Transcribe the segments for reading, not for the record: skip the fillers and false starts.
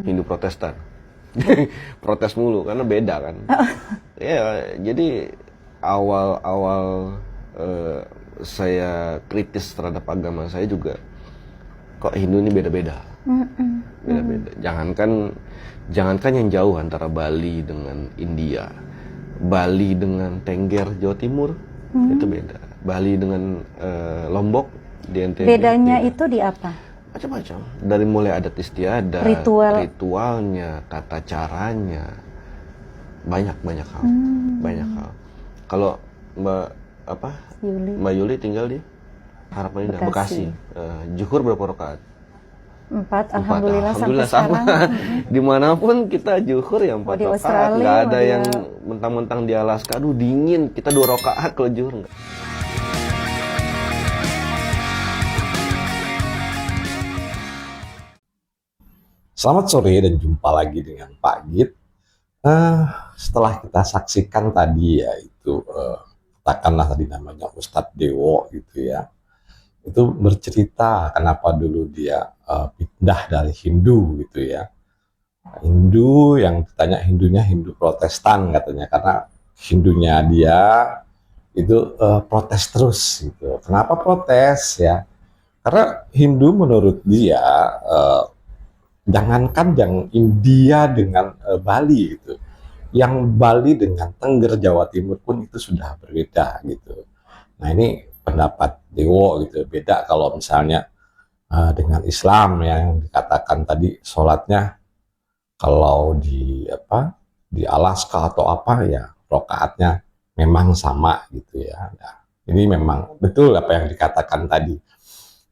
Hindu Protestan. Protes mulu karena beda kan. Ya, jadi awal-awal saya kritis terhadap agama saya juga, kok Hindu ini beda-beda. Beda-beda. Jangankan yang jauh antara Bali dengan India, Bali dengan Tengger Jawa Timur itu beda. Bali dengan Lombok di NTB. Bedanya beda. itu di apa? Macam-macam. Dari mulai adat istiadat, ritualnya, tata caranya, banyak hal, banyak hal. Kalau Mbak Yuli tinggal di Harapan Indah, Bekasi. Zuhur berapa rakaat? 4, alhamdulillah sampai sama. sekarang. Dimanapun kita zuhur ya 4 di rakaat. Australia, Nggak ada yang mentang-mentang di Alaska, aduh dingin, kita 2 rakaat kalau zuhur nggak. Selamat sore dan jumpa lagi dengan Pak Git. Setelah kita saksikan tadi ya itu katakanlah tadi namanya Ustadz Dewo gitu ya, itu bercerita kenapa dulu dia pindah dari Hindu gitu ya. Hindu yang ditanya Hindunya Hindu Protestan katanya, karena Hindunya dia itu protes terus gitu. Kenapa protes ya? Karena Hindu menurut dia jangankan yang India dengan Bali gitu, yang Bali dengan Tengger Jawa Timur pun itu sudah berbeda gitu. Nah ini pendapat Dewo gitu, beda kalau misalnya dengan Islam yang dikatakan tadi sholatnya kalau di Alaska atau apa ya rokaatnya memang sama gitu ya. Nah, ini memang betul apa yang dikatakan tadi.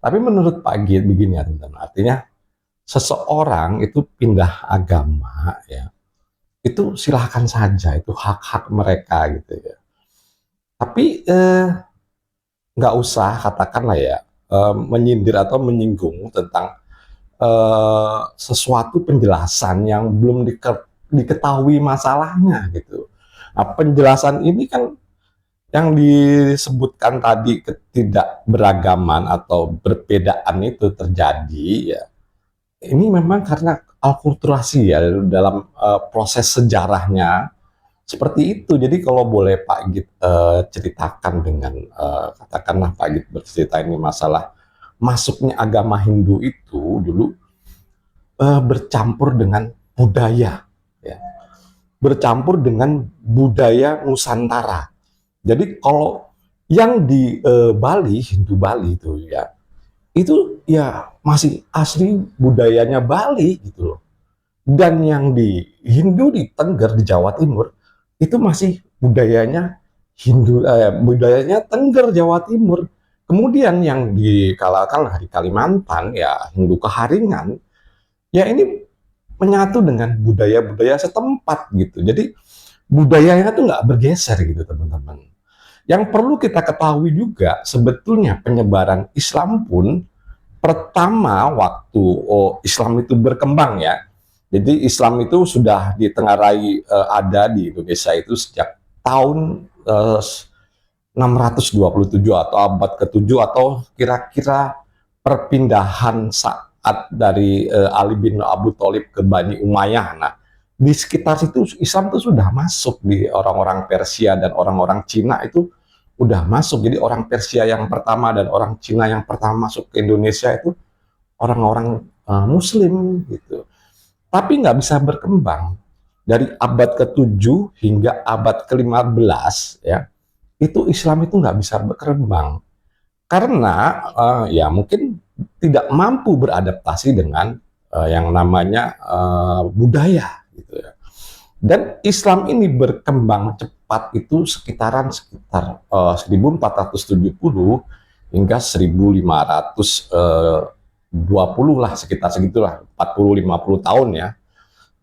Tapi menurut Pak Git begini ya teman-teman, artinya seseorang itu pindah agama ya, itu silahkan saja, itu hak-hak mereka gitu ya. Tapi nggak usah katakanlah ya menyindir atau menyinggung tentang sesuatu penjelasan yang belum diketahui masalahnya gitu. Nah, penjelasan ini kan yang disebutkan tadi, ketidakberagaman atau berbedaan itu terjadi ya. Ini memang karena akulturasi ya dalam proses sejarahnya seperti itu. Jadi kalau boleh Pak Git ceritakan dengan katakanlah Pak Git bercerita ini masalah masuknya agama Hindu itu dulu bercampur dengan budaya ya. Bercampur dengan budaya Nusantara. Jadi kalau yang di Bali, Hindu Bali itu ya masih asli budayanya Bali gitu loh. Dan yang di Hindu di Tengger di Jawa Timur itu masih budayanya budayanya Tengger Jawa Timur. Kemudian yang di Kalimantan ya Hindu Keharingan ya ini menyatu dengan budaya-budaya setempat gitu. Jadi budayanya tuh nggak bergeser gitu teman-teman. Yang perlu kita ketahui juga sebetulnya penyebaran Islam pun pertama waktu Islam itu berkembang ya. Jadi Islam itu sudah ditengarai ada di Indonesia itu sejak tahun 627 atau abad ke-7 atau kira-kira perpindahan saat dari Ali bin Abu Thalib ke Bani Umayyah. Nah, di sekitar situ Islam itu sudah masuk di orang-orang Persia dan orang-orang Cina itu udah masuk. Jadi orang Persia yang pertama dan orang Cina yang pertama masuk ke Indonesia itu orang-orang Muslim gitu. Tapi nggak bisa berkembang dari abad ke-7 hingga abad ke-15 ya. Itu Islam itu nggak bisa berkembang karena ya mungkin tidak mampu beradaptasi dengan yang namanya budaya gitu ya. Dan Islam ini berkembang cepat itu sekitar 1470 hingga 1520 lah, sekitar segitulah, 40-50 tahun ya.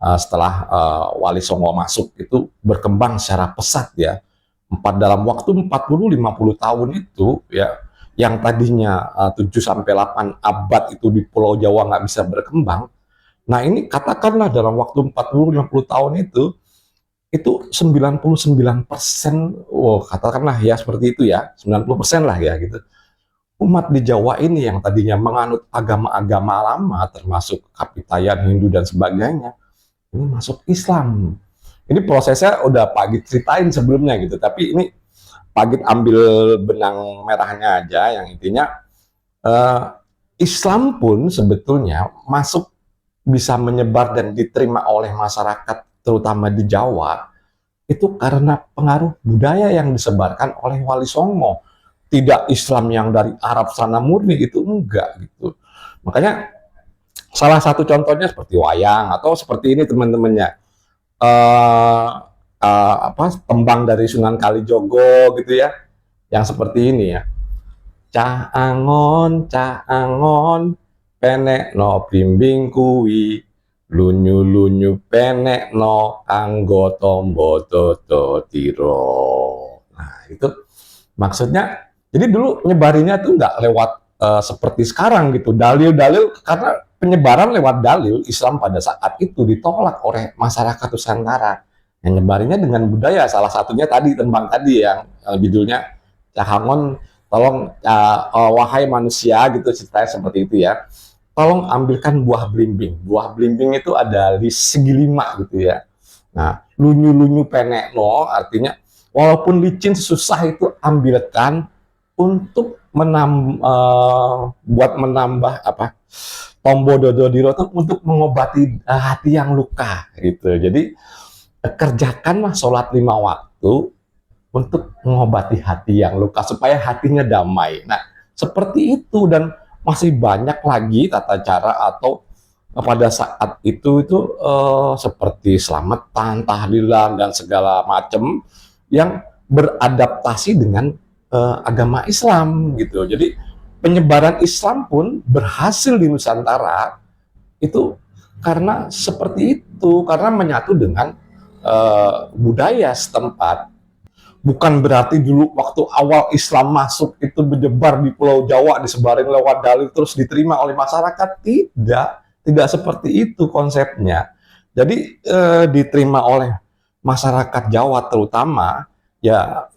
Setelah Wali Songo masuk itu berkembang secara pesat ya. Dalam waktu 40-50 tahun itu ya, yang tadinya 7-8 abad itu di Pulau Jawa nggak bisa berkembang. Nah ini katakanlah dalam waktu 40-50 tahun itu 99%, katakanlah ya seperti itu ya, 90% lah ya gitu. umat di Jawa ini yang tadinya menganut agama-agama lama, termasuk Kapitayan, Hindu dan sebagainya, ini masuk Islam. Ini prosesnya udah Pak Git ceritain sebelumnya gitu, tapi ini Pak Git ambil benang merahnya aja, yang intinya eh, Islam pun sebetulnya masuk, bisa menyebar dan diterima oleh masyarakat terutama di Jawa itu karena pengaruh budaya yang disebarkan oleh Wali Songo. Tidak Islam yang dari Arab sana murni, itu enggak gitu. Makanya salah satu contohnya seperti wayang atau seperti ini teman-temannya, apa, tembang dari Sunan Kalijogo gitu ya, yang seperti ini ya. Cah angon, penek no blimbing kuwi, lunyu-lunyu penek no kanggo tombo toto tiro. Nah, itu maksudnya, jadi dulu nyebarinnya tuh nggak lewat seperti sekarang gitu, dalil-dalil, karena penyebaran lewat dalil Islam pada saat itu ditolak oleh masyarakat Nusantara. Yang nyebarinnya dengan budaya, salah satunya tadi tembang tadi yang judulnya Cahangon, tolong wahai manusia gitu, ceritanya seperti itu ya. Tolong ambilkan buah belimbing. Buah belimbing itu ada di segi 5 gitu ya. Nah, lunyu-lunyu penek no artinya walaupun licin susah itu ambilkan untuk buat menambah apa, tombo dodo diroto, untuk mengobati hati yang luka gitu. Jadi kerjakanlah sholat 5 waktu untuk mengobati hati yang luka supaya hatinya damai. Nah, seperti itu, dan masih banyak lagi tata cara atau pada saat itu seperti selamatan, tahlilan dan segala macam yang beradaptasi dengan agama Islam gitu. Jadi penyebaran Islam pun berhasil di Nusantara itu karena seperti itu, karena menyatu dengan budaya setempat. Bukan berarti dulu waktu awal Islam masuk itu menyebar di Pulau Jawa, disebarin lewat dalil terus diterima oleh masyarakat. Tidak seperti itu konsepnya. Jadi diterima oleh masyarakat Jawa terutama, ya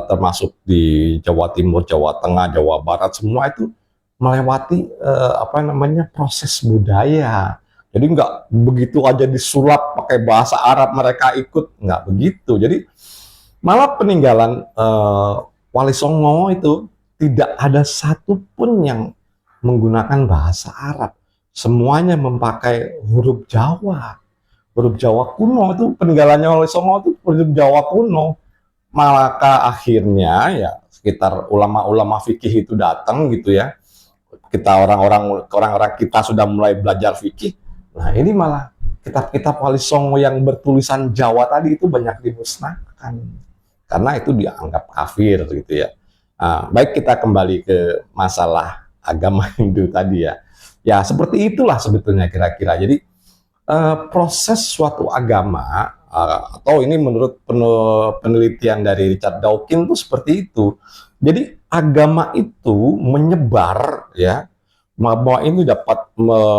termasuk di Jawa Timur, Jawa Tengah, Jawa Barat, semua itu melewati proses budaya. Jadi nggak begitu aja disulap pakai bahasa Arab mereka ikut, nggak begitu. Jadi malah peninggalan Wali Songo itu tidak ada satupun yang menggunakan bahasa Arab. Semuanya memakai huruf Jawa. Huruf Jawa kuno, itu peninggalannya Wali Songo itu huruf Jawa kuno. Maka akhirnya ya sekitar ulama-ulama fikih itu datang gitu ya. Kita orang-orang kita sudah mulai belajar fikih. Nah, ini malah kitab-kitab Wali Songo yang bertulisan Jawa tadi itu banyak dimusnahkan karena itu dianggap kafir gitu ya. Nah, baik, kita kembali ke masalah agama Hindu tadi ya. Ya seperti itulah sebetulnya kira-kira. Jadi proses suatu agama atau ini menurut penelitian dari Richard Dawkins itu seperti itu. Jadi agama itu menyebar ya, bahwa ini dapat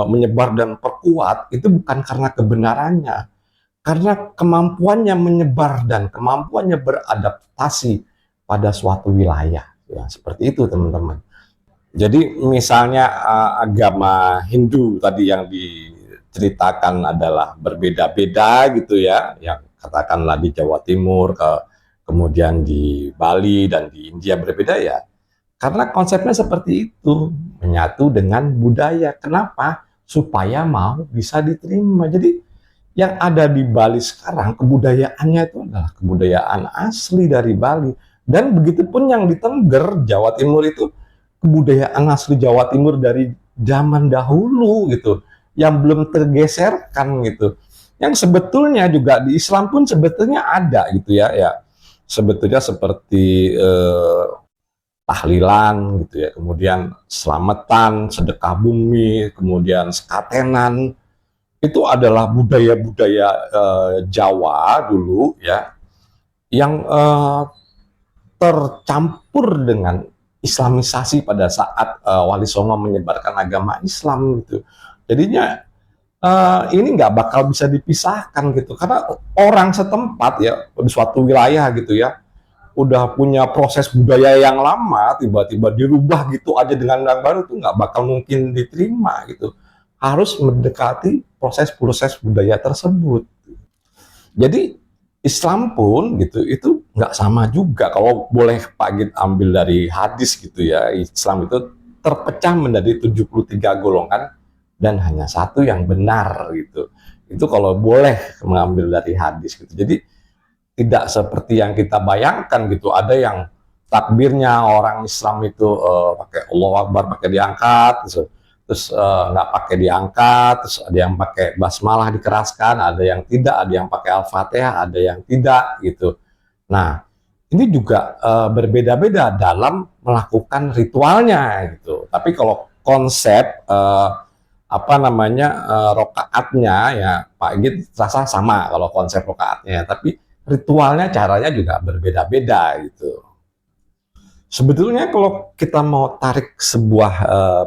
menyebar dan perkuat itu bukan karena kebenarannya, karena kemampuannya menyebar dan kemampuannya beradaptasi pada suatu wilayah. Ya, seperti itu teman-teman. Jadi misalnya agama Hindu tadi yang diceritakan adalah berbeda-beda gitu ya, yang katakanlah di Jawa Timur, kemudian di Bali dan di India berbeda ya, karena konsepnya seperti itu, menyatu dengan budaya. Kenapa? Supaya mau bisa diterima. Jadi yang ada di Bali sekarang, kebudayaannya itu adalah kebudayaan asli dari Bali. Dan begitu pun yang di Tengger, Jawa Timur itu kebudayaan asli Jawa Timur dari zaman dahulu gitu, yang belum tergeserkan gitu. Yang sebetulnya juga di Islam pun sebetulnya ada gitu ya, sebetulnya seperti tahlilan gitu ya, kemudian selamatan, sedekah bumi, kemudian sekatenan. Itu adalah budaya-budaya Jawa dulu ya, yang tercampur dengan Islamisasi pada saat Wali Songo menyebarkan agama Islam gitu. Jadinya ini nggak bakal bisa dipisahkan gitu, karena orang setempat ya di suatu wilayah gitu ya, udah punya proses budaya yang lama, tiba-tiba dirubah gitu aja dengan yang baru tuh nggak bakal mungkin diterima gitu. Harus mendekati proses-proses budaya tersebut. Jadi Islam pun gitu itu nggak sama juga. Kalau boleh Pak Gid ambil dari hadis gitu ya, Islam itu terpecah menjadi 73 golongan dan hanya satu yang benar gitu. Itu kalau boleh mengambil dari hadis gitu. Jadi tidak seperti yang kita bayangkan gitu. Ada yang takbirnya orang Islam itu pakai Allahu Akbar, pakai diangkat, terus nggak pakai diangkat, terus ada yang pakai basmalah dikeraskan, ada yang tidak, ada yang pakai Al-Fatihah, ada yang tidak gitu. Nah, ini juga berbeda-beda dalam melakukan ritualnya gitu. Tapi kalau konsep apa namanya rokaatnya ya Pak Gid rasa sama kalau konsep rokaatnya, tapi ritualnya caranya juga berbeda-beda gitu. Sebetulnya kalau kita mau tarik sebuah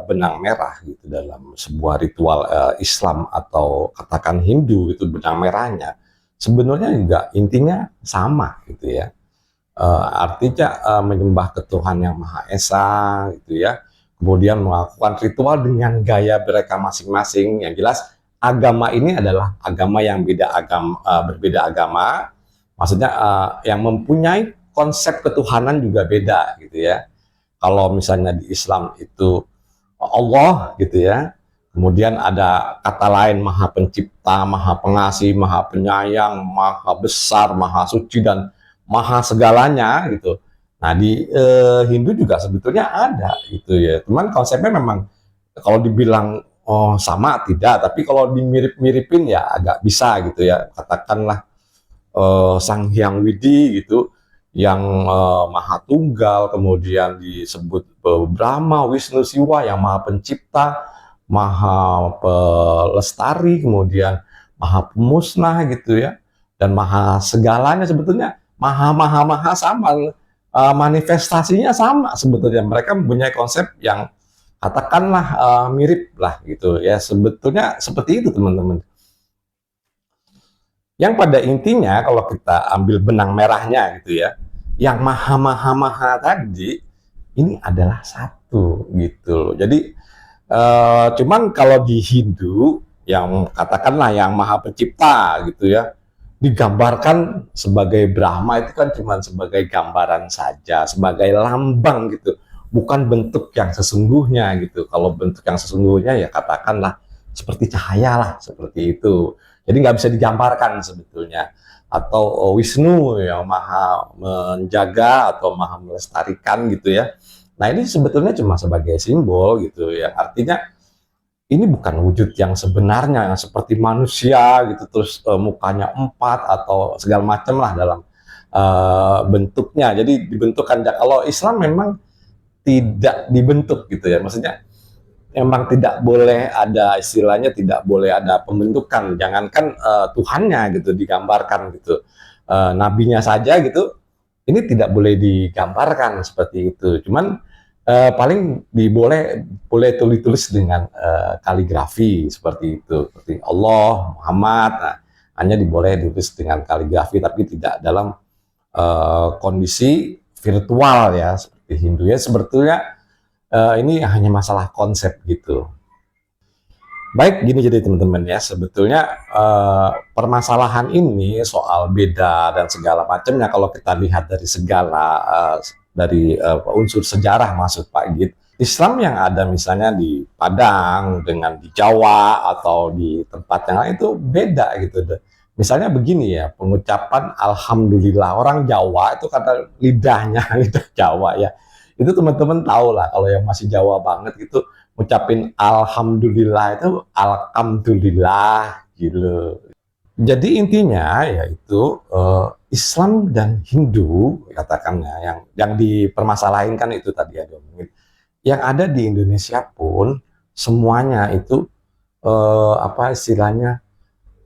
benang merah gitu dalam sebuah ritual Islam atau katakan Hindu itu benang merahnya, sebenarnya juga intinya sama gitu ya. Artinya menyembah ke Tuhan yang Maha Esa gitu ya. Kemudian melakukan ritual dengan gaya mereka masing-masing. Yang jelas agama ini adalah agama yang berbeda agama. Maksudnya yang mempunyai konsep ketuhanan juga beda gitu ya. Kalau misalnya di Islam itu Allah gitu ya. Kemudian ada kata lain Maha Pencipta, Maha Pengasih, Maha Penyayang, Maha Besar, Maha Suci dan Maha segalanya gitu. Nah di Hindu juga sebetulnya ada gitu ya. Cuman konsepnya memang kalau dibilang oh sama tidak, tapi kalau dimirip-miripin ya agak bisa gitu ya. Katakanlah Sang Hyang Widi gitu yang Maha Tunggal, kemudian disebut Brahma, Wisnu, Siwa yang Maha Pencipta, Maha Pelestari, kemudian Maha Pemusnah gitu ya, dan Maha segalanya sebetulnya maha sama, manifestasinya sama sebetulnya. Mereka mempunyai konsep yang katakanlah mirip lah gitu ya, sebetulnya seperti itu teman-teman. Yang pada intinya kalau kita ambil benang merahnya gitu ya, yang maha tadi ini adalah satu gitu. Jadi cuman kalau di Hindu yang katakanlah yang Maha Pencipta gitu ya, digambarkan sebagai Brahma itu kan cuma sebagai gambaran saja, sebagai lambang gitu, bukan bentuk yang sesungguhnya gitu. Kalau bentuk yang sesungguhnya ya katakanlah seperti cahaya lah, seperti itu. Jadi nggak bisa digambarkan sebetulnya. Atau Wisnu yang maha menjaga atau maha melestarikan gitu ya. Nah ini sebetulnya cuma sebagai simbol gitu ya. Artinya ini bukan wujud yang sebenarnya yang seperti manusia gitu terus mukanya empat atau segala macam lah dalam bentuknya. Jadi dibentukkan. Kalau Islam memang tidak dibentuk gitu ya. Maksudnya memang tidak boleh ada istilahnya, tidak boleh ada pembentukan, jangankan Tuhannya gitu digambarkan gitu, nabinya saja gitu ini tidak boleh digambarkan seperti itu. Cuman paling boleh tulis dengan kaligrafi seperti itu, seperti Allah, Muhammad, nah, hanya boleh ditulis dengan kaligrafi tapi tidak dalam kondisi virtual ya seperti Hindu ya. Sebetulnya ini hanya masalah konsep gitu. Baik, gini jadi teman-teman ya, sebetulnya permasalahan ini soal beda dan segala macamnya kalau kita lihat dari segala dari unsur sejarah maksud Pak Gid, Islam yang ada misalnya di Padang dengan di Jawa atau di tempat yang lain itu beda gitu. Misalnya begini ya, pengucapan Alhamdulillah orang Jawa itu kata lidahnya lidah Jawa ya. Itu teman-teman tahu lah kalau yang masih Jawa banget gitu ngucapin Alhamdulillah itu Alhamdulillah gitu. Jadi intinya yaitu Islam dan Hindu katakannya yang dipermasalahkan itu tadi ada yang ada di Indonesia pun semuanya itu apa istilahnya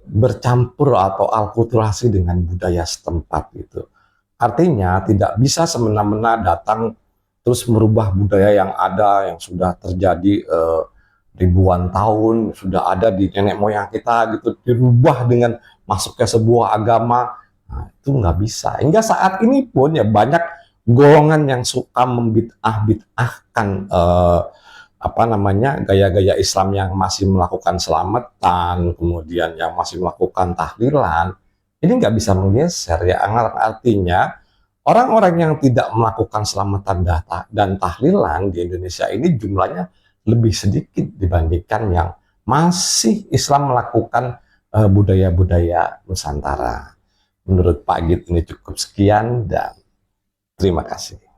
bercampur atau alkulturasi dengan budaya setempat gitu. Artinya tidak bisa semena-mena datang terus merubah budaya yang ada, yang sudah terjadi ribuan tahun, sudah ada di nenek moyang kita gitu, dirubah dengan masuk ke sebuah agama, Nah, itu nggak bisa. Hingga saat ini pun ya banyak golongan yang suka membid'ah-bid'ahkan apa namanya gaya-gaya Islam yang masih melakukan selamatan, kemudian yang masih melakukan tahlilan. Ini nggak bisa menggeser ya. Artinya orang-orang yang tidak melakukan selamatan dan tahlilan di Indonesia ini jumlahnya lebih sedikit dibandingkan yang masih Islam melakukan budaya-budaya Nusantara. Menurut Pak Git ini cukup sekian dan terima kasih.